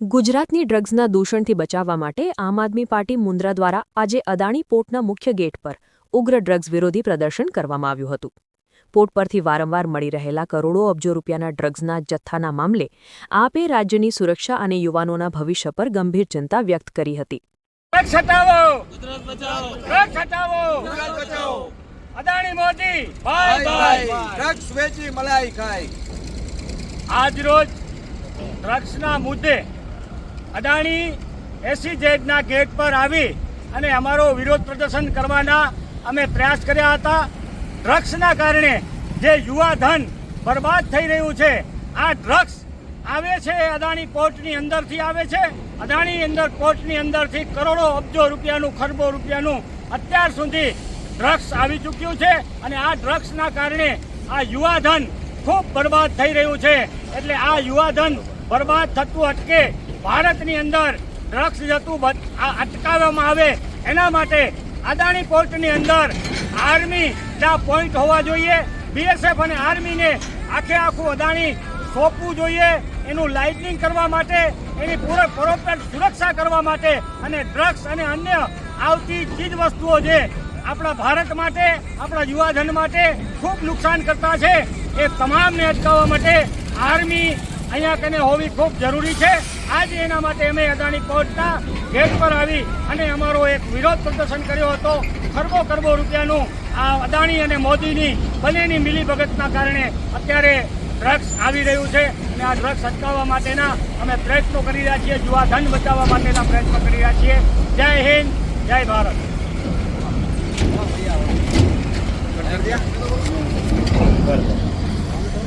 ગુજરાતની ડ્રગ્સના દૂષણથી બચાવવા માટે આમ આદમી પાર્ટી મુન્દ્રા દ્વારા આજે અદાણી પોર્ટના મુખ્ય ગેટ પર ઉગ્ર ડ્રગ્સ વિરોધી પ્રદર્શન કરવામાં આવ્યું હતું. પોર્ટ પરથી વારંવાર મળી રહેલા કરોડો અબજો રૂપિયાના ડ્રગ્સના જથ્થાના મામલે આપે રાજ્યની સુરક્ષા અને યુવાનોના ભવિષ્ય પર ગંભીર ચિંતા વ્યક્ત કરી હતી. Adani Modi bye bye, drugs વેચી મલાઈ ખાય. આજ રોજ ડ્રગ્સના મુદ્દે અદાણી એસીઝેડના ગેટ પર આવી અને અમારો વિરોધ પ્રદર્શન કરવાના અમે પ્રયાસ કર્યા હતા. ડ્રગ્સના કારણે જે યુવા ધન બરબાદ થઈ રહ્યું છે, આ ડ્રગ્સ આવે છે અદાણી પોર્ટની અંદરથી આવે છે. અદાણી પોર્ટની અંદરથી કરોડો અબજો રૂપિયાનું, ખરબો રૂપિયાનું અત્યાર સુધી ડ્રગ્સ આવી ચૂક્યું છે અને આ ડ્રગ્સના કારણે આ યુવા ધન ખૂબ બરબાદ થઈ રહ્યું છે. એટલે આ યુવા ધન બરબાદ થતું અટકે, ભારતની અંદર ડ્રગ્સ જતું અટકાવવામાં આવે, એના માટે અદાણી પોર્ટની અંદર આર્મીના પોઈન્ટ હોવા જોઈએ. બીએસએફ અને આર્મીને આખું અદાણી સોંપવું જોઈએ, એનું લાઇટનિંગ કરવા માટે, એની પ્રોપર સુરક્ષા કરવા માટે, અને ડ્રગ્સ અને અન્ય આવતી ચીજ વસ્તુઓ જે આપણા ભારત માટે, આપણા યુવાધન માટે ખૂબ નુકસાન કરતા છે, એ તમામને અટકાવવા માટે આર્મી અહીંયા કને હોવી ખૂબ જરૂરી છે. આજે એના માટે અમે અદાણી પોર્ટના ગેટ પર આવી અને અમારો એક વિરોધ પ્રદર્શન કર્યો હતો. ખરબો રૂપિયાનું આ અદાણી અને મોદીની બંનેની મિલીભગતના કારણે અત્યારે ડ્રગ્સ આવી રહ્યું છે અને આ ડ્રગ્સ અટકાવવા માટેના અમે પ્રયત્નો કરી રહ્યા છીએ, યુવાધન બચાવવા માટેના પ્રયત્નો કરી રહ્યા છીએ. જય હિન્દ, જય ભારત.